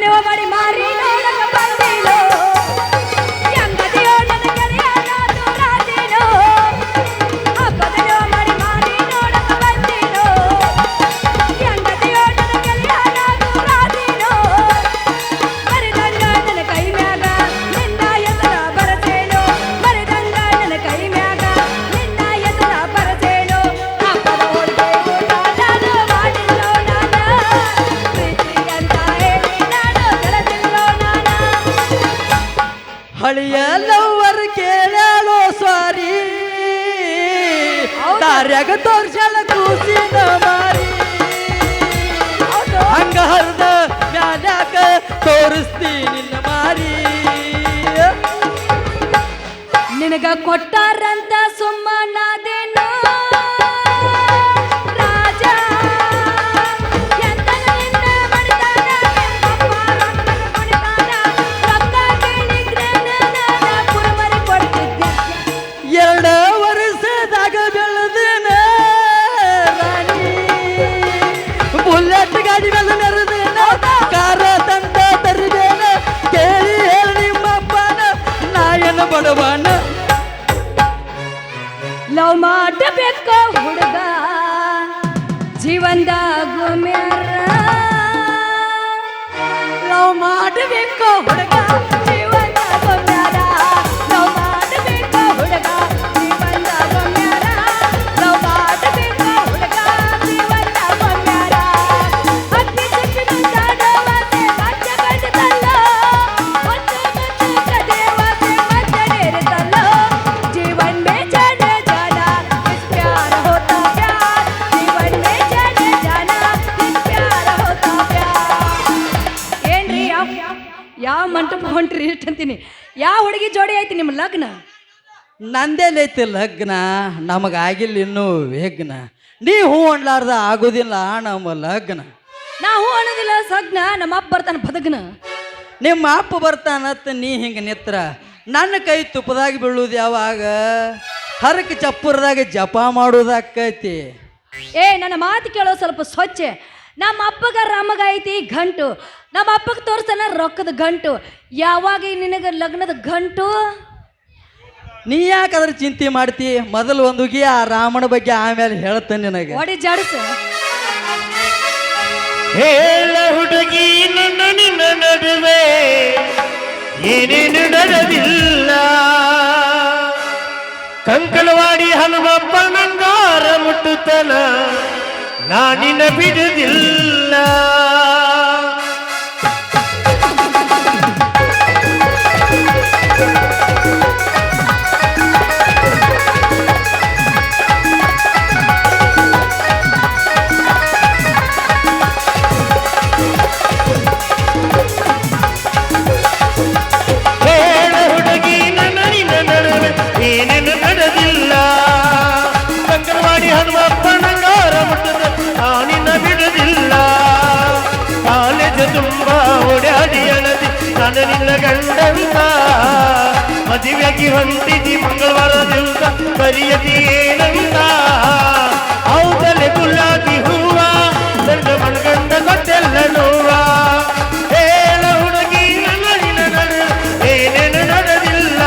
ಮಾಡಿ ಮಾರಿ ನೋಡಕ ಬಂದಿನೋ ಎಂಗದಿಯೋ ನನ್ನ ಗೆಳೆಯ ನಾನು ರಾದಿನೋ ಹಬ್ಬದಲ್ಲೋ ಮಾಡಿ ಮಾರಿ ನೋಡಕ ಬಂದಿನೋ ಎಂಗದಿಯೋ ನನ್ನ ಗೆಳೆಯ ನಾನು ರಾದಿನೋ ಮರಿದಂಗ ನನ್ನ ಕೈ ಮ್ಯಾಗ ನಿನ್ನ ಎದುರ ಬರತೇನೋ ಮರಿದಂಗ ನನ್ನ ಕೈ ಮ್ಯಾಗ ನಿನ್ನ ಎದುರ ಬರತೇನೋ ಹಬ್ಬದ ಹೋಳಿಗೆ ಊಟ ನಾನು ಮಾಡಿಲ್ಲೋ ನಾನು ಪ್ರೀತಿ ಅಂತ ಹೇಳಿ ಹಳಿಯ ಲವ್ವರ್ ಕೇಳೋ ಸಾರಿ ದಾರ್ಯಾಗ ತೋರ್ಸಲ ಕೂಸಿನ ಮಾರಿ ಹಂಗ ಹರ್ದ ಮ್ಯಾಲ್ಯಾಕ ತೋರಿಸ್ತೀನಿ ನಿನ್ನ ಮಾರಿ ನಿನಗ ಕೊಟ್ಟಾರಂತ ಸುಮ್ಮನಾದೇನೋ ರಾಜ ಎಂತನ ನಿನ್ನ ಮಣಿತಾನ ನಿಮ್ಮಪ್ಪ ರೊಕ್ಕನ ಕೊಡ್ತಾನ ರೊಕ್ಕ ಕೇಳಿದ್ರೆ ನಾನು ಕುರುಮರಿ ಕೊಡ್ತಿದ್ದೆ 2 ವರ್ಷದಾಗ ಬೆಳೆದಿನ ರಾಣಿ ಬುಲೆಟ್ ಗಾಡಿ ಮೇಲೆ ಮೆರೆದಿನ ಕಾರ ತಂದ ತರಿದೇನ ಕೇಳಿ ಹೇಳಿ ನಿಮ್ಮಪ್ಪನ ನಾಯನ ಬಡವನ ಲವ್ ಮಾಡಬೇಕ ಹುಡುಗ ಜೀವನದಾಗ ಲವ್ ಮಾಡಬೇಕ ಹುಡುಗ ಜೀವನದಾಗ ಲವ್ ಮಾಡಬೇಕ ಹುಡುಗ ಜೀವನದಾಗ ಲವ್ ಮಾಡಬೇಕ ಹುಡುಗ ಜೀವನದಾಗ ಅಕ್ಕಿ ಸಿಪ್ಪಿನಂತಾಡವಾಸೆ ಮಚ್ಚ ಕಟ್ಟಿತಲ್ಲ ಮತ್ತು ಕದೇವಾಸೆ ಮಚ್ಚನೇರಿತಲ್ಲ जीवन में जाने जाना इस प्यार होता प्यार जीवन में जाने जाना इस प्यार होता प्यार ಏನ್ರಿ ಯಾವ ಮಂಟಪ ಹೊಂಟ್ರಿ ಇಷ್ಟಂತೀನಿ ಯಾವ ಹುಡುಗಿ ಜೋಡಿ ಐತಿ ನಿಮ್ಮ ಲಗ್ನ ನಂದೇಲೈತಿ ಲಗ್ನ ನಮಗಾಗಿಲ್ಲ ಇನ್ನೂ ವಿಘ್ನ ನೀ ಹೂ ಅನ್ಲಾರ್ದ ಆಗೋದಿಲ್ಲ ನಮ್ಮ ಲಗ್ನ ನಾವು ಅನ್ನೋದಿಲ್ಲ ಸಗ್ನ ನಮ್ಮ ಅಪ್ಪ ಬರ್ತಾನ ಬದಗ್ನ ನಿಮ್ಮ ಅಪ್ಪ ಬರ್ತಾನತ್ತ ನೀ ಹಿಂಗೆ ನಿತ್ರ ನನ್ನ ಕೈ ತುಪ್ಪದಾಗ ಬೀಳುವುದು ಯಾವಾಗ ಹರಕ ಚಪ್ಪರದಾಗ ಜಪ ಮಾಡೋದಾಕೈತಿ ನನ್ನ ಮಾತು ಕೇಳೋ ಸ್ವಲ್ಪ ಸ್ವಚ್ಛ ನಮ್ಮ ಅಪ್ಪಗ ರಾಮಗ ಐತಿ ಗಂಟು ನಮ್ಮ ಅಪ್ಪಗೆ ತೋರ್ಸನ ರೊಕ್ಕದ ಗಂಟು ಯಾವಾಗ ನಿನಗೆ ಲಗ್ನದ ಗಂಟು ನೀ ಯಾಕಾದ್ರೆ ಚಿಂತೆ ಮಾಡ್ತಿ ಮೊದಲು ಒಂದು ಹುಗಿ ಆ ರಾಮನ ಬಗ್ಗೆ ಆಮೇಲೆ ಹೇಳ್ತೇನೆ ನಿನಗೆ ಒಡಿ ಜಾಡಿಸ ಹೇಳ ಹುಡುಗಿ ನನ್ನ ನಿನ್ನ ನಡುವೆ ಏನೇನು ನಡೆದಿಲ್ಲ ಕಂಕಳವಾಡಿ ಹನುಮಪ್ಪ ನಂಗಾರ ಮುಟ್ಟುತ್ತನ ನಾನಿನ ಬಿಡುವುದಿಲ್ಲ ಹೇಳ ಹುಡುಗಿ ನನ್ನ ನಿನ್ನ ನಡುವೆ ಏನೇನು ನಡೆದಿಲ್ಲ ಕಂಕಳವಾಡಿ ಹನುಮಪ್ಪ ನಂಗಾರ ಮುಟ್ಟುತ್ತ ನಾನಿನ ಬಿಡುವುದಿಲ್ಲ ಕಾಲೇಜು ತುಂಬ ಓಡಾಡಿ ಅಳದಿ ನಾನು ನಿನ್ನ ಗಂಡಂತ ಮದುವೆಗೆ ಹೊಂಟಿದಿ ಮಂಗಳವಾರ ದಿವಸ ಬರಿಯದಿ ಏನಂತ ಹೌದಲೆ ಗುಲಾಬಿ ಹೂವ ನನ್ನ ಮಣಗಂಡ ಗೊತ್ತೆಲ್ಲ ನೋವ ಹೇಳ ಹುಡುಗಿ ನನ್ನ ನಿನ್ನ ನಡುವೆ ಏನೇನು ನಡೆದಿಲ್ಲ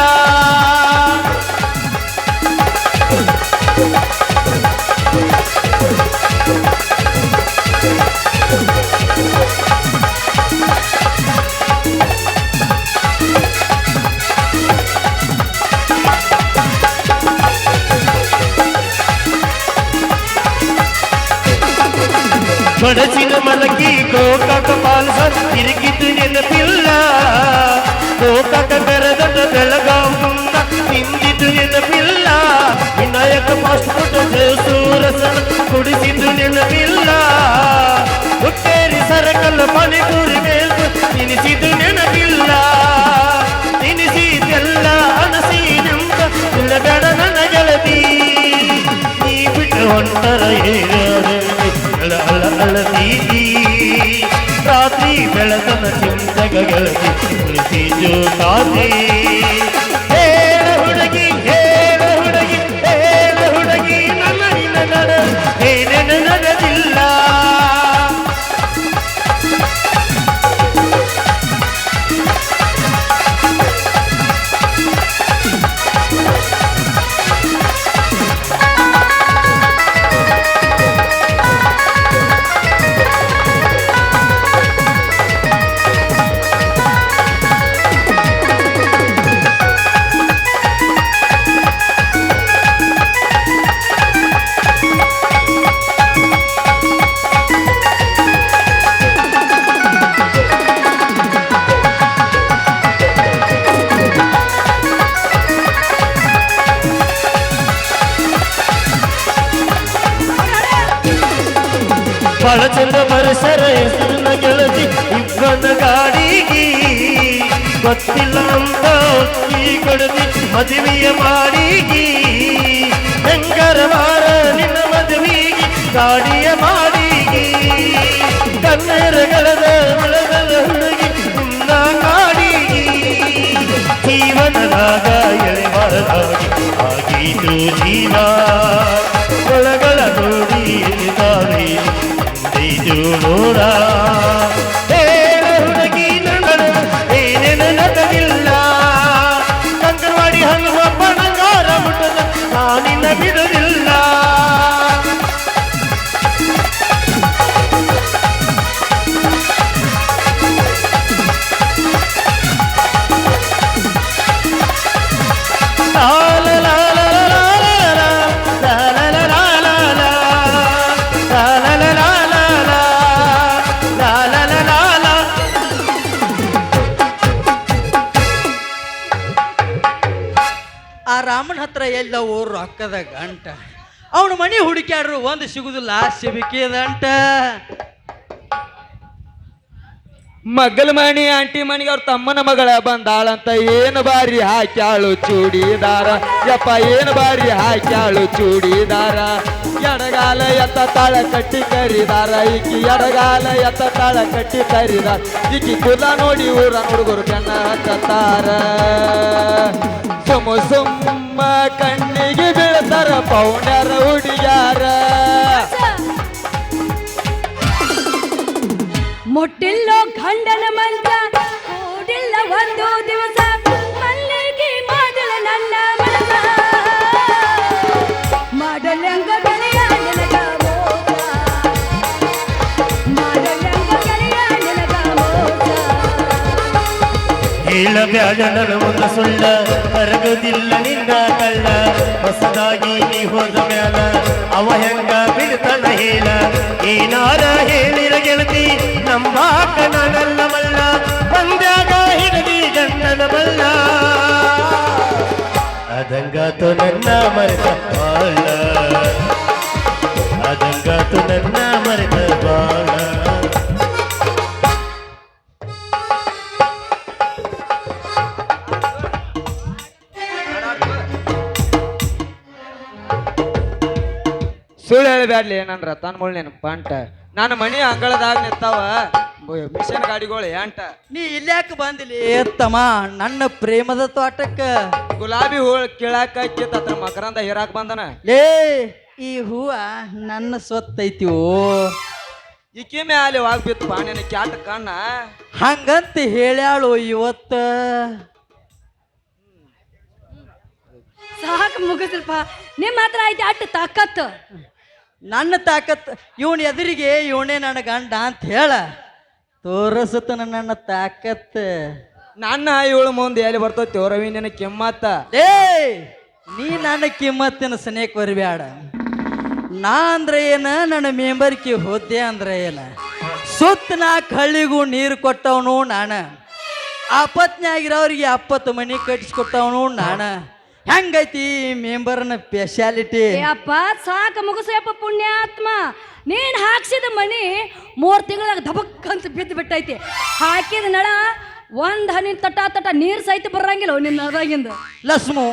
ಬಡಸಿನ ಮಲಗಿ ಗೋಕಾಕ ಪಾಲ್ಸ ತಿರುಗಿದ್ದು ನೆನಪಿಲ್ಲ ಗೋಕಾಕ ಬೆರೆದ ಬೆಳಗಾವಿಂದ ಹಿಂದಿದ್ದು ನೆನಪಿಲ್ಲ ವಿನಾಯಕ ಪಾಸ್ಪೋರ್ಟ್ ಸೂರಸನ ಕುಡಿಸಿದ್ದು ನೆನಪಿಲ್ಲ ಹುಟ್ಟೇರಿ ಸರಕಲ್ಲ ಮನೆಗೂರಿ ಮೇಲ್ದು ತಿನಿಸಿದ್ದು ನೆನಪಿಲ್ಲ ತಿನಿಸಿದೆಲ್ಲ ಅನಸಿ ನಿಂತ ಇಲ್ಲಬೇಡ ನನ್ನ ಗೆಳತಿ ನೀ ಬಿಟ್ಟು ಹೊಂಟರ ಅಳತೀತಿ ರಾತ್ರಿ ಬೆಳತನ ಚಿಂತಗ ಗೆಳತಿ ಉಳಿಸಿ ಜೋತಾತಿ ಹೇಳ ಹುಡುಗಿ ಹೇಳ ಹುಡುಗಿ ಹೇಳ ಹುಡುಗಿ ನನ್ನ ನಿನ್ನ ನಡ ಏನೇನು ನಡೆದಿಲ್ಲ ಬಾಳ ಚಂದ ಬರಸರ ಹೆಸರಿನ ಗೆಳತಿ ಇಬ್ಬನ ಗಾಡಿಗೆ ಗೊತ್ತಿಲ್ಲ ಅಂತ ಈ ಕೊಡದಿ ಮದುವೆಯ ಮಾಡಿಗಿ ಹೆಂಗರವಾರ ನಿನ್ನ ಮದುವೆಗೆ ಗಾಡಿಯ ಮಾಡಿಗಿ ಕಣ್ಣರಗಳದ ಒಳಗದ ಹುಡುಗಿ ನಿನ್ನ ಗಾಡಿಗಿ ಜೀವನದಾಗ ಎಳೆಬಾರದಾಗಿ ಆಗೀತು ಜೀವ ಒಳಗಳ ನೋಡಿ ಇದು ನೋಡ ಹೇಳ ಹುಡುಗಿ ನನ್ನ ಏನೇನು ನಟವಿಲ್ಲ ಕಂಕರವಾಡಿ ಹಣ್ಣು ಬಣಗಾರ ಮುಟ್ಟದ ನಾನಿನ್ನ ಬಿಡುವುದಿಲ್ಲ ಆ ರಾಮನ ಹತ್ರ ಎಲ್ಲವೋ ರೊಕ್ಕದ ಗಂಟ ಅವನ ಮನೆ ಹುಡುಕ್ಯಾಡ್ರು ಒಂದು ಸಿಗುದಿಲ್ಲ ಸಿಬಿಕಿದಂಟ ಮಗ್ಗಲ ಮಣಿ ಆಂಟಿ ಮನಿಗೆ ಅವ್ರ ತಮ್ಮನ ಮಗಳ ಬಂದಾಳಂತ ಏನು ಬಾರಿ ಹಾಕ್ಯಾಳು ಚೂಡಿದಾರ ಯಪ್ಪ ಏನು ಬಾರಿ ಹಾಕ್ಯಾಳು ಚೂಡಿದಾರ ಎಡಗಾಲ ಎತ್ತ ತಾಳ ಕಟ್ಟಿ ಕರಿದಾರ ಈಕಿ ಎಡಗಾಲ ಎತ್ತ ತಾಳ ಕಟ್ಟಿ ಕರಿದಾರ ಈಕಿ ಕುಲ ನೋಡಿ ಊರ ಹುಡುಗರು ಬೆನ್ನ ಹತ್ತಾರ ಸುಮ್ಮ ಸುಮ್ಮ ಕಣ್ಣಿಗೆ ಬೀಳ್ತಾರ ಪೌಣ್ಯರ ಹುಡುಗ್ಯಾರ ಮುಟ್ಟಿಲ್ಲೋ ಗಂಡನ ಮಂಚ ಕೂಡಿಲ್ಲ ಒಂದು ದಿವಸ ಮಲ್ಲಿಗೆ ಮಾಡಲ ನನ್ನ ಮನಸ ಮಾಡಲಂಗ ಗೆಳೆಯ ನಿನಗ ಮೋಸ ಮಾಡಲಂಗ ಗೆಳೆಯ ನಿನಗ ಮೋಸ ಹೇಳಬ್ಯಾಡ ನನ್ನ ಒಂದು ಸುಳ್ಳ ಕರಗದಿಲ್ಲ ನಿನ್ನ ಕಳ್ಳ ಹೊಸದಾಗಿ ನೀ ಹೋದ ಮ್ಯಾಲ ಅವ ಹೆಂಗ ಬಿಡ್ತಾನ ಹೇಳ ಏನಾರ ಹೇಳಿರ ಗೆಳತಿ ನಂಬಾಕ ನಾನಲ್ಲ ಮಲ್ಲ ಬಂದ್ಯಾಗ ಹಿಡದಿ ಗಂಡನ ಬಲ್ಲ ಅದಂಗಾತು ನನ್ನ ಮರೆತ ಬಾಳ ಅದಂಗಾತು ನನ್ನ ಮರೆತ ಬಾಳ ಸುಳ್ಳು ಹೇಳಬ್ಯಾಡ್ಲಿ ಏನಂದ್ರ ತನ್ನ ಮುಳ್ ನೆನಪ ಅಂಟ ನಾನು ಮನಿ ಅಂಗಳದಾಗ ನಿಂತಾವ ಮಿಷನ್ ಗಾಡಿಗಳು ಅಂಟ ನೀ ಇಲ್ಯಾಕೆ ಬಂದಿಲಿ ತಮ್ಮ ನನ್ನ ಪ್ರೇಮದ ತೋಟಕ್ಕ ಗುಲಾಬಿ ಹೂಳು ಕೀಳಾಕ ಕಿತ್ತ ಮಕರಂದ ಹೀರಾಕ್ ಬಂದನ ಲೇ ಈ ಹೂವ ನನ್ನ ಸ್ವತ್ತೈತಿವೋ ಈಕಿ ಮ್ಯಾಲೆ ವಾಗ ಬಿತ್ತು ಪಾಣ್ಯನ ಕ್ಯಾಟ ಕಣ್ಣ ಹಂಗಂತ ಹೇಳ್ಯಾಳು ಇವತ್ತ ಸಾಕು ಮುಗಿಸ್ರಪ್ಪ ನಿಮ್ಮ ಹತ್ರ ಐತಿ ಅಟ್ಟು ತಾಕತ್ತು ನನ್ನ ತಾಕತ್ ಇವನ್ ಎದುರಿಗೆ ಇವನೇ ನನ್ನ ಗಂಡ ಅಂತ ಹೇಳ ತೋರಸತನ ನನ್ನ ತಾಕತ್ ನನ್ನ ಇವಳು ಮುಂದೆ ಎಲ್ಲಿ ಬರ್ತೈತಿ ರವಿ ನಿನ್ನ ಕೆಮ್ಮತ್ತ ಏ ನೀ ನನ್ನ ಕಿಮ್ಮತ್ತಿನ ಸನೇಕ್ ಬರಬೇಡ ನಾ ಅಂದ್ರೆ ಏನ ನನ್ನ ಮೆಂಬರ್ಕಿ ಹೋದೆ ಅಂದ್ರೆ ಏನ ಸುತ್ತ ನಾಲ್ಕು ಹಳ್ಳಿಗೂ ನೀರು ಕೊಟ್ಟವನು ನಾನ ಆಪತ್ನಾಗಿರೋರಿಗೆ 70 ಮನಿ ಕಟ್ಟಿಸ್ಕೊಟ್ಟವನು ನಾನ ಹೆಂಗೈತಿ ಮೆಂಬರ್ನ ಸ್ಪೆಷಾಲಿಟಿ ಅಪ್ಪ ಸಾಕು ಮುಗಿಸಪ್ಪ ಪುಣ್ಯಾತ್ಮ ನೀನ್ ಹಾಕ್ಸಿದ ಮನಿ 3 ತಿಂಗಳಾಗ ಧಬಕ್ ಅಂತ ಬಿದ್ದು ಬಿಟ್ಟೈತಿ ಹಾಕಿದ ನಳ ಒಂದ್ ಹನಿ ತಟ ನೀರ್ ಸಹಿತ ಬರಂಗಿಲ್ಲ ನಿನ್ನ ಅದಾಗಿಂದ ಲಸ್ಮು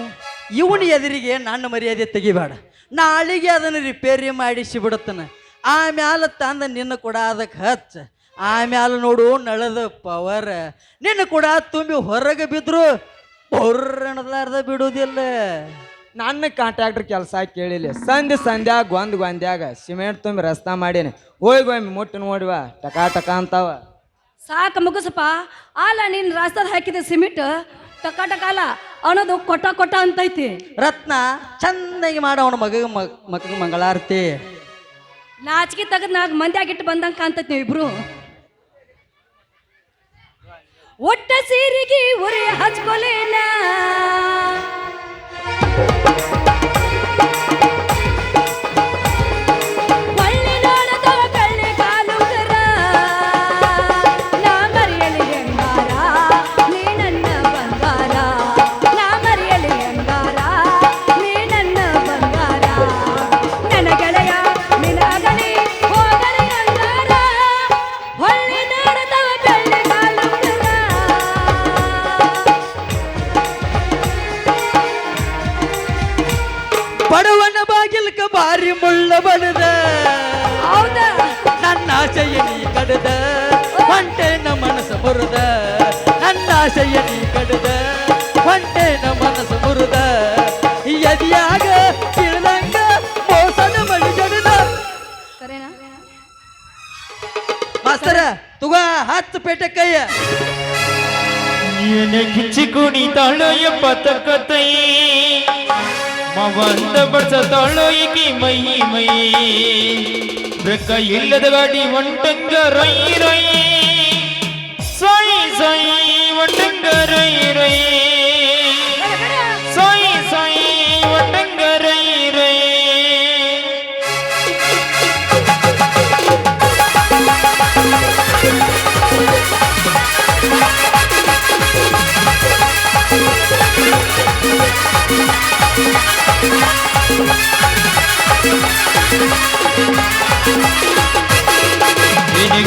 ಇವನ ಎದುರಿಗೆ ನನ್ನ ಮರ್ಯಾದೆ ತೆಗಿಬೇಡ ನಾಳೆಗೆ ಅದನ್ನು ರಿಪೇರಿ ಮಾಡಿಸಿ ಬಿಡುತ್ತಾನ ಆಮ್ಯಾಲ ತಂದ ನಿನ್ನ ಕೂಡ ಅದಕ್ಕೆ ಹಚ್ಚ ಆಮ್ಯಾಲ ನೋಡು ನಳದ ಪವರ್ ನಿನ್ನ ಕೂಡ ತುಂಬಿ ಹೊರಗೆ ಬಿದ್ರು ಹೊರ್ರಣದಾರ್ದ ಬಿಡುವುದಿಲ್ಲ ನನ್ನ ಕಾಂಟ್ರಾಕ್ಟರ್ ಕೆಲಸ ಕೇಳಿಲ್ಲ ಸಂಧ್ಯಾಗ ಗೊಂದ್ಯಾಗ ಸಿಮೆಂಟ್ ತುಂಬಿ ರಸ್ತಾ ಮಾಡೀನಿ ಹೋಗಿ ಮುಟ್ಟು ನೋಡಿವ ಟಕ ಅಂತಾವ ಸಾಕು ಮುಗಿಸಪ್ಪ ಅಲ್ಲ ನೀನ್ ರಾಸ್ತಾದ ಹಾಕಿದ ಸಿಮೆಂಟ್ ಟಕ ಅಲ್ಲ ಅನ್ನೋದು ಕೊಟ್ಟ ಅಂತೈತಿ ರತ್ನ ಚಂದಾಗಿ ಮಾಡ ಅವನ ಮಗ ಮಂಗಳಾರತಿ ನಾಚಿಕೆ ತೆಗೆದು 4 ಮಂದಿ ಆಗಿಟ್ಟು ಬಂದಂಗ ಕಾಣ್ತೈತಿ ನೀವಿಬ್ರು ಒಟ್ಟ ಸೀರಿಗೆ ಉರಿ ಹಚ್ಕೊಲೇನ ನನ್ನ ಗೆಳೆಯ ನಿನಗಲಿ ಹೋಗಲಿ ನನ್ನ ಕಿಲ್ಕ ಬಾರಿ ಮುಳ್ಳ ಬಡದ ಹೌದಾ ನನ್ನ ಆಶಯ ನೀ ಕಡದ ಹೊಂಟೇನ ಮನಸ್ಸು ಮುರಿದ ನನ್ನ ಆಶಯ ನೀ ಕಡದ ಹೊಂಟೇನ ಮನಸ್ಸು ಮುರಿದ ಎದಿಯಾಗ ತಿಳಿದಂಗ ಮೋಸದ ಮಳಿ ಜಡದ ಕರೆನಾ ಮಾಸ್ತರ ತುಗ 10 ಪೇಟೆ ಕೈಯ ಕಿಚ್ಚಿ ಕುಣಿತಾಳೋ ಎಪ್ಪತ್ತಕ್ಕತ್ತೈ ಮವಂದ ಬಡ್ಸತಾಳೋ ಈಕಿ ಮೈ ಮೈ ಬೆಕ್ಕ ಇಲ್ಲದ ಗಾಡಿ ಒಂಟಂಗ ರೈ ರೈ ಸಾಯಿ ಸಾಯಿ ಒಂಟಂಗ ರೈ ರೈ ಸಾಯಿ ಸಾಯಿ ಒಂಟಂಗ ರೈ ರೈ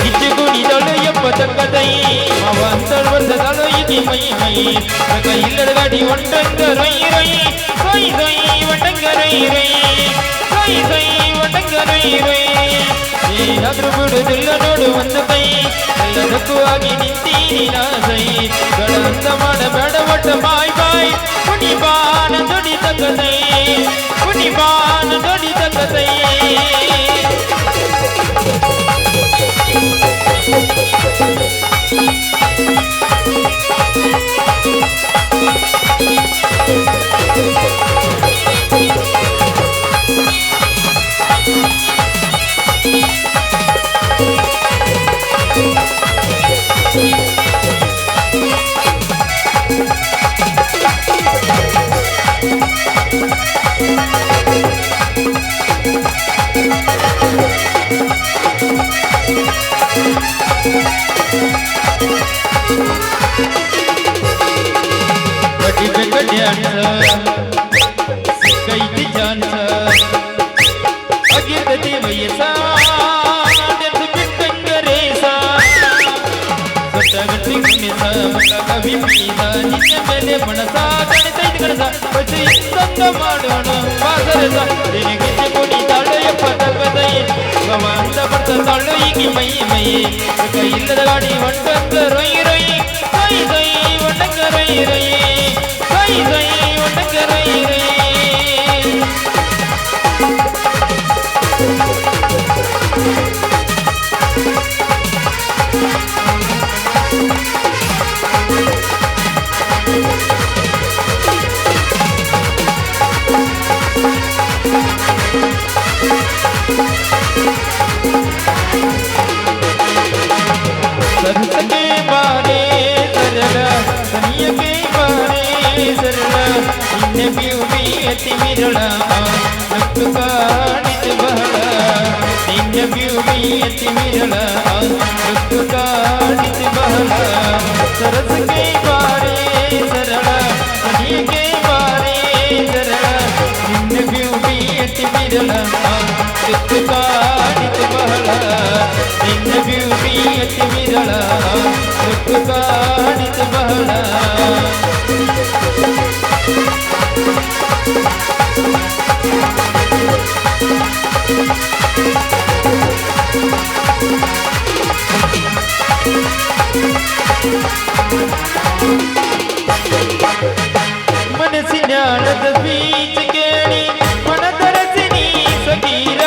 ಗಿಚ್ಚು ಕುಣಿದಳು ಎಪ್ಪತ್ತಕ್ಕದೈ ಅವ ಅಂತರ್ವರ್ಧದಳು ಈಗಿ ಮೈ ಮೈ ಕೈ ಇಲ್ಲದ ಗಾಡಿ ಒಂಟಂಗ ರೈ ರೈ ಸೈ ಸೈ ಒಂಟಂಗ ರೈ ರೈ ಸೈ ಸೈ ಒಂಟಂಗ ರೈ ರೈ ಏನಾದ್ರೂ ಬಿಡುದಿಲ್ಲ ನೋಡು ಒಂದು ಕೈ ಎಲ್ಲದಕ್ಕೂ ಆಗಿ ನಿಂತೀನಿ ನಾಸೈ ಗಳಂತ ಮಾಡಬೇಡ ಒಟ್ಟ ಬಾಯ್ ಬಾಯ್ ಕುಣಿ ಬಾನ ದೊಡಿ ತಕ್ಕದೈ ಕುಣಿ ಬಾನ ದೊಡಿ ತಕ್ಕದೈ ಕೈತಿ ಜಾನ ಅಗಿರ್ದತಿ ವಯಸ್ಸ ಬಿಟ್ಟಂಗರೇಸ ಸೊಟ್ಟಗಟ್ಟಿ ಕುಣಿಸ ಕವಿ ಮೀಸ ನಿನ್ನ ಮೇಲೆ ಮನಸ ಗಣಿತೈದು ಕನಸ ಬಸಿ ಸಂಗ ಮಾಡೋಣ ಬಾಸರಸ ನಿನಗೆ ಕುಣಿತಾಳು ಎಪ್ಪತ್ತೈ ಭವಂತ ಬರ್ತಾಳು ಈಗಿ ಮೈ ಮೈ ಕೈ ಇಲ್ಲದ ಗಾಡಿ ಒಂಟಂಗ ರೊಯ್ ರೊಯ್ ಸೈ ಸೈ ಒಂಟಂಗ ರೈ ರೈ ಸೈ ಸೈ ಒಂಟಂಗ ರೈ ರೈ सरसके बारे सरल सनियके बारे सरल इन्ने ब्यूटी अति विरल नक्ಕು ಕಾಣಿತ ಬಹಳ ನಿನ್ನ ಬ್ಯೂಟಿ ಅತಿ ವಿರಳ ನಕ್ಕು ಕಾಣಿತ ಬಹಳ सरसके बारे सरल सनियके बारे सरल इन्ने ब्यूटी अति विरल ನಕ್ಕು ಕಾಣಿತ ಬಹಳ ನಿನ್ನ ಬ್ಯೂಟಿ ಅತಿ ವಿರಳ ನಕ್ಕು ಕಾಣಿತ ಬಹಳ ಮನಸ್ಸಿನಾಳದ ಬೀಚ ಕೇಳಿ ಮನದರಸಿನಿ ಸಗೀರ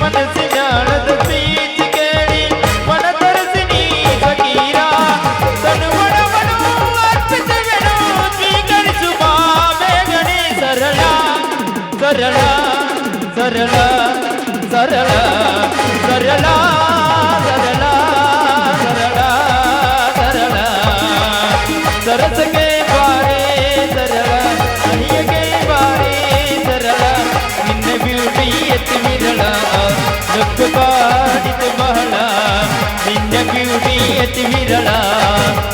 ಮನಸ್ಸಿನಾಳದ ಬೀಚ ಕೇಳಿ ಮನದರಸಿನಿ ಸಗೀರ ತನುವಡವನು ಅರ್ಪಿಸುವೆನು ಸ್ವೀಕರಿಸು ಬಾ ಬೇಗನೆ ಸರಳ ಸರಳ ಸರಳ ಸರಳ ಸರಳ ಸರಳ ಸರಳ ಸರಳ सरसके बारे सरल सनियके बारे सरल निन्न ब्यूटी अति विरल नक्ಕು ಕಾಣಿತ ಬಹಳ ನಿನ್ನ ಬ್ಯೂಟಿ ಅತಿ ವಿರಳ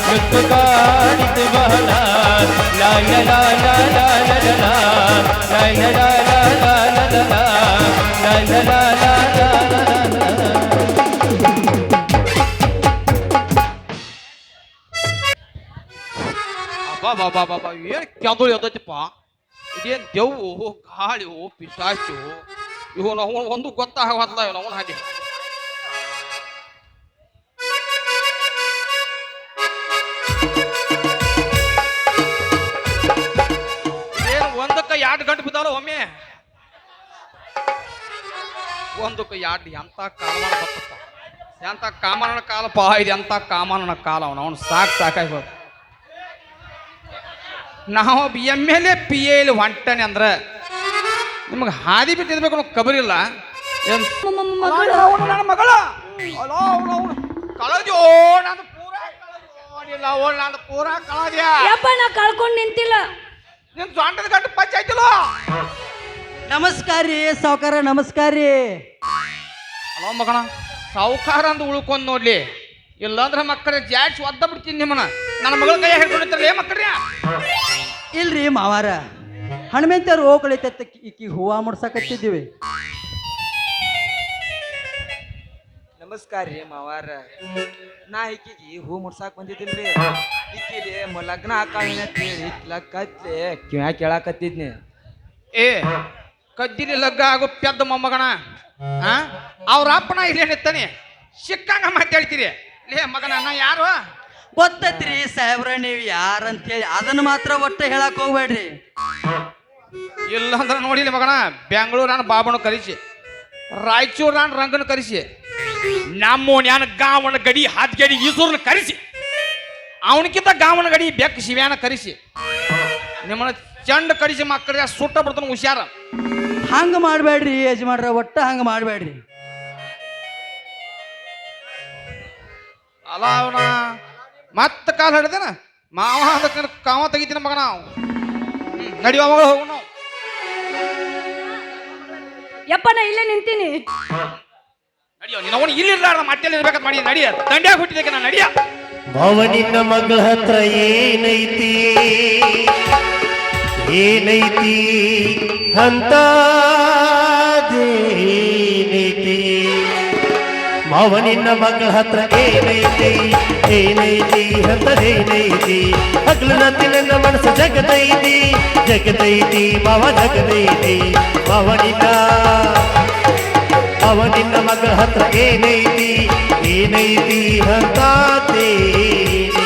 ನಕ್ಕು ಕಾಣಿತ ಬಹಳ ಲಾ ಲಾ ಲಾ ಲಾ ಲಾ ಲಾ ಲಾ ಲಾ ಲಾ ಲಾ ಲಾ ಲಾ ಲಾ ಲಾ ಲಾ ಲಾ ಲಾ ಬಾ ಬಾ ಬಾ ಏನು ಕೆದಳು ಎದ್ದೈತಿಪ್ಪ ಇದೇನು ದೆವ್ವು ಗಾಳಿವು ಪಿಶಾಚು ಇವು ನಾವು ಒಂದು ಗೊತ್ತಾಗವಲ್ಲ ನಾವು ಹಾಗೆ ಇದೇನು ಒಂದಕ್ಕೆ 2 ಗಂಟೆ ಬಿದ್ದಾವ ಒಮ್ಮೆ ಒಂದಕ್ಕೆ 2 ಎಂತ ಕಾಲಮಾನ ಬರ್ತಪ್ಪ ಎಂತ ಕಾಮನ ಕಾಲಪ್ಪ ಇದು ಎಂತ ಕಾಮನ ಕಾಲ ಅವನು ಸಾಕಾಗಿ ಹೋದ ನಾವು MLA PA ಹೊಂಟಾನೆ ಅಂದ್ರೆ ನಿಮಗೆ ಹಾದಿ ಬಿಟ್ಟಿರ್ಬೇಕು ಅನ್ನೋ ಕಬರಿಲ್ಲ ಏನು ನನ್ನ ಮಗಳ ಕಳದ್ಯೋ ನಾನು ಪೂರಾ ಕಳದಿಲ್ಲ ನಾನು ಪೂರಾ ಕಳದ್ಯ ಯಪ್ಪ ನಾ ಕಳ್ಕೊಂಡು ನಿಂತಿಲ್ಲ. ನಿನ್ ಸೊಂಟದ ಗಂಟು ಪಂಚಾಯ್ತಿಲ್ಲ. ನಮಸ್ಕಾರ ರೀ ಸಾವುಕಾರ, ನಮಸ್ಕಾರ ರೀ. ಅಲೋ ಮಗಣ ಸಾವುಕಾರ ಅಂತ ಉಳ್ಕೊಂಡ್ ನೋಡ್ಲಿ, ಇಲ್ಲಾಂದ್ರೆ ಮಕ್ಕಳ ಜಾಡ್ಸಿ ಒದ್ದ ಬಿಡ್ತೀನಿ ನಿಮ್ಮನ್ನ. ನನ್ನ ಮಗಳ ಕೈ ಹಿಡ್ಕೊಂಡಿರ್ತಾರಲ್ಲ ಮಕ್ಕಳ್ರಿ. ಇಲ್ರಿ ಮಾವಾರ, ಹಣಮೆಂತರು ಹೋಗ್ಳಿತ ಈಕಿ ಹೂವ ಮುಡ್ಸಕತ್ತಿದ್ದೀವಿ. ನಮಸ್ಕಾರ ರೀ ಮಾವಾರ. ನಾ ಈಕಿಗೆ ಹೂ ಮುಡ್ಸಾಕ್ ಬಂದಿದ್ದೀನ್ರಿ. ಈಕಿಲಿ ಲಗ್ನ ಹಾಕಾವಿನ ಹೇಳಿ ಕತ್ಲೆ ಕಿವ್ಯಾ ಕೇಳಾಕತ್ತಿದ್ನಿ. ಏ ಕದ್ದಿಲಿ ಲಗ್ಗ ಆಗೋ ಪೆದ್ದ ಮೊಮ್ಮಗಣ, ಅವ್ರ ಅಪ್ಪನ ಇಲ್ಲೇ ನಿತ್ತಾನೆ ಸಿಕ್ಕಂಗ ಮಾತಾಡ್ತೀರಿ. ಲೇ ಮಗನ ನಾ ಯಾರು ಗೊತ್ತೈತ್ರಿ ಸಾಹೇಬ್ರ, ನೀವು ಯಾರಂತೇಳಿ ಅದನ್ನ ಮಾತ್ರ ಒಟ್ಟು ಹೇಳಕ್ ಹೋಗ್ಬೇಡ್ರಿ. ಇಲ್ಲಂದ್ರೆ ನೋಡಿಲಿ ಮಗನ, ಬೆಂಗಳೂರನ್ನ ಬಾಬನ ಕರೆಸಿ, ರಾಯಚೂರನ್ನ ರಂಗನ ಕರೆಸಿ, ನಮ್ಮೋನ್ಯಾನ ಗಾವನ ಗಡಿ ಹಾದ್ಗಡಿ ಈಸೂರ್ನ ಕರೆಸಿ, ಅವನಕ್ಕಿಂತ ಗಾವನ ಗಡಿ ಬೆಕ್ಕ ಶಿವ್ಯಾನ ಕರೆಸಿ ನಿಮ್ಮನ್ನ ಚಂಡ ಕರೆಸಿ ಮಕ್ಕಳಿಗೆ ಸುಟ್ಟ ಬಿಡ್ತಾನ ಹುಷಾರ. ಹಂಗ ಮಾಡ್ಬೇಡ್ರಿ ಯಜಮಾನ್ರ, ಒಟ್ಟ ಹಂಗ ಮಾಡ್ಬೇಡ್ರಿ. ಅಲ್ಲ ಅವನ ಮತ್ತೆ ಕಾಲ ಹಿಡ್ದೇನ ಮಾವ ಅದಕ್ಕೆ ಕಾವ ತೆಗಿತೀನಿ ಮಗ. ನಾವು ನಡಿಯುವ ಮಗಳು ಹೋಗು ನಾವು. ಯಪ್ಪ ನಾ ಇಲ್ಲೇ ನಿಂತೀನಿ. ನಡಿಯೋ ನೀನು ಅವನು ಇಲ್ಲಿ ಇರ್ಲಾರ್ದ ಮತ್ತೆ ಇರ್ಬೇಕಂತ ಮಾಡಿ ನಡಿಯ ದಂಡ್ಯಾಗ ಹುಟ್ಟಿದಕ್ಕೆ ನಾನು ನಡಿಯ. ಮಾವನಿನ್ನ ಮಗಳ ಹತ್ರ ಏನೈತಿ ಏನೈತಿ ಅಂತದೇನೈತಿ. ಮಾವನಿನ್ನ ಮಗಳ ಹತ್ರ ಏನೈತಿ ಏನೈತಿ ಅಂತದೇನೈತಿ. ಹಗಲನ ತಿನ್ನ ಮನಸ್ಸು ಜಗದೈತಿ ಜಗದೈತಿ ಮಾವ ಜಗದೈತಿ. ಅವನಿನ್ನ ಮಗಳ ಹತ್ರ ಏನೈತಿ ಏನೈತಿ ಅಂತದೇನೈತಿ.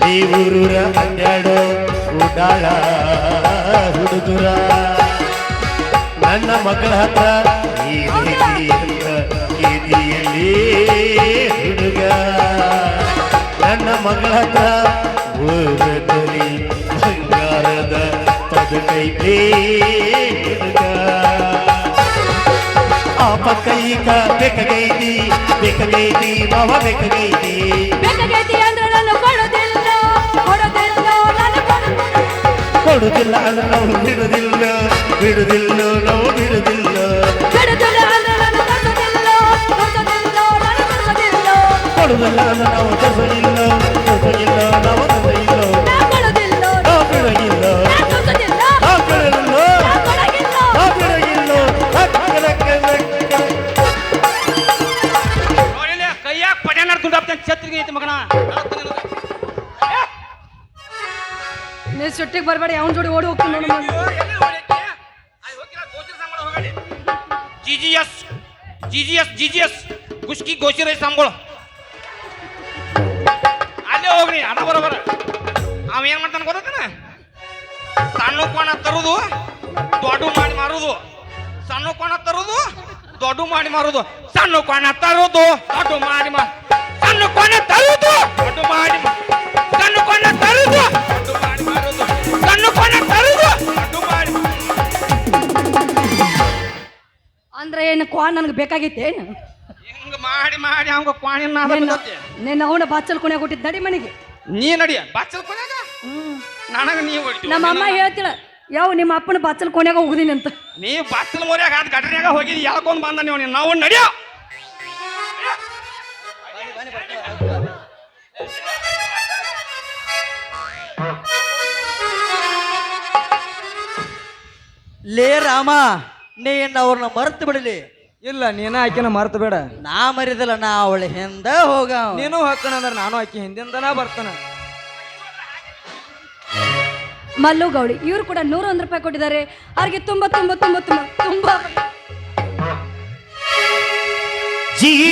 ನೀವೂರ ಹನ್ನೆರಡು ಉಡಾಳ ಹುಡುಗುರ ನನ್ನ ಮಗಳ ಹತ್ರ ಏನೈತಿ ಅಂತ ಕೇದಿಯಲ್ಲಿ ಹುಡುಗ. ನನ್ನ ಮಗಳ ಹತ್ರ ಊರದಲ್ಲಿ ಬಂಗಾರದ ಪದಕೈತಿ ಹುಡುಗ. ಆ ಪಕ್ಕ ಈಗ ಬೇಕಾಗೈತಿ ಬೇಕಾಗೈತಿ ಮಾವ ಬೇಕಾಗೈತಿ. ಬೇಕಾಗೈತಿ ಅಂದ್ರೆ ನಾನು ಕೊಡೋದಿಲ್ಲ ಕೊಡೋದಿಲ್ಲ ನಾನು ಕೊಡುದಿಲ್ಲ ಅಂದ್ರೆ ನಾವು ಬಿಡುದಿಲ್ಲ ಬಿಡುದಿಲ್ಲ ನಾವು ಬಿಡುದಿಲ್ಲ. ಬಿಡುದಿಲ್ಲ ಅಂದ್ರೆ ನಾನು ಕೊಡೋದಿಲ್ಲ ಕೊಡೋದಿಲ್ಲ ನಾನು ಕೊಡೋದಿಲ್ಲ. ಕೊಡುದಿಲ್ಲ ಅಂದ್ರೆ ನಾವು ತರುವುದಿಲ್ಲ ತರುವುದಿಲ್ಲ ನಾವು ತರುವುದಿಲ್ಲ. ನಾ ಕೊಡೋದಿಲ್ಲ ನಾವು ಬಿಡುವುದಿಲ್ಲ ನಾ ಕೊಡೋದಿಲ್ಲ ನಾವು ಬಿಡುವುದಿಲ್ಲ ನಾ ಕೊಡೋದಿಲ್ಲ. ನಾವು ಬಿಡುವುದಿಲ್ಲ. ನೋಡಿಲ್ಲ ಕೈಯಾಗ ಪಡ್ಯಾನ ದುಂಡಾಪ್ತಾನೆ ಛತ್ರಿಗೆ ಐತಿ ಮಗನ. ನೀ ಸುಟ್ಟಿಗೆ ಬರಬೇಡಿ, ಅವನ ಜೋಡಿ ಓಡಿ ಹೋಗ್ತೀನಿ ನೋಡು ನಾನು. ಜಿಜಿಎಸ್ ಗುಸ್ಕಿ ಗೋಚಿರ ಸಂಬಳ ಅಲ್ಲೇ ಹೋಗ್ರಿ. ಅದ ಬರೋಬರ ಅವ ಏನ್ ಮಾಡ್ತಾನ ಗೊತ್ತಾನ, ಸಣ್ಣ ಕೋಣ ತರುದು ದೊಡ್ಡ ಮಾಡಿ ಮಾರುದು, ಸಣ್ಣ ಕೋಣ ತರುದು ದೊಡ್ಡ ಮಾಡಿ ಮಾರುದು, ಸಣ್ಣ ಕೋಣ ತರುದು ದೊಡ್ಡ ಮಾಡಿ ಸಣ್ಣ ಕೋಣ ತರುದು ದೊಡ್ಡ ಮಾಡಿ ಸಣ್ಣ ಕೋಣ ತರುದು ದೊಡ್ಡ ಮಾಡಿ ಮಾರುದು, ಸಣ್ಣ ಕೋಣ ತರುದು ದೊಡ್ಡ ಮಾಡಿ. ಅಂದ್ರೆ ಏನು ಕ್ವಾನ್ ನನಗೆ ಬೇಕಾಗಿತ್ತು ಏನು? ಹಿಂಗ ಮಾಡಿ ಮಾಡಿ ಅವಂಗ ಕ್ವಾಣಿನ ನಿನ್ನ ಅವನ ಬಾಚಲ್ ಕೊನೆ ಕೊಟ್ಟಿದ್ದು ನಡಿ ಮನೆಗೆ. ನೀ ನಡಿಯ ಬಾಚಲ್ ಕೊನೆಗ ನನಗ ನೀ ಹೊಡಿತೀವಿ. ನಮ್ಮ ಅಮ್ಮ ಹೇಳ್ತಿಳ ಯಾವ ನಿಮ್ಮ ಅಪ್ಪನ ಬಾಚಲ್ ಕೊನೆಗ ಹೋಗುದೀನಿ ಅಂತ. ನೀ ಬಾಚಲ್ ಮೋರ್ಯಾಗ ಆದ ಘಟನೆಯಾಗ ಹೋಗಿದ್ ಯಾಕೊಂಡ್ ಬಂದ ನೀವು ನಾವು ನಡಿಯ. ಲೇ ರಾಮ ನೀನ್ ಅವ್ರನ್ನ ಮರ್ತು ಬಿಡಲಿ. ಇಲ್ಲ ನೀನ ಆಕಿನ ಮರ್ತ ಬೇಡ. ನಾ ಮರಿದಲ್ಲ, ನಾ ಅವಳ ಹಿಂದ ಹೋಗ. ನೀನು ಹಾಕೋಣ ಅಂದ್ರೆ ನಾನು ಆಕಿ ಹಿಂದಿಂದನ ಬರ್ತಾನ. ಮಲ್ಲು ಗೌಳಿ ಇವರು ಕೂಡ 101 ರೂಪಾಯಿ ಕೊಟ್ಟಿದ್ದಾರೆ. ಅವ್ರಿಗೆ ತುಂಬಾ ತುಂಬಾ ತುಂಬಾ ತುಂಬಾ ತುಂಬಾ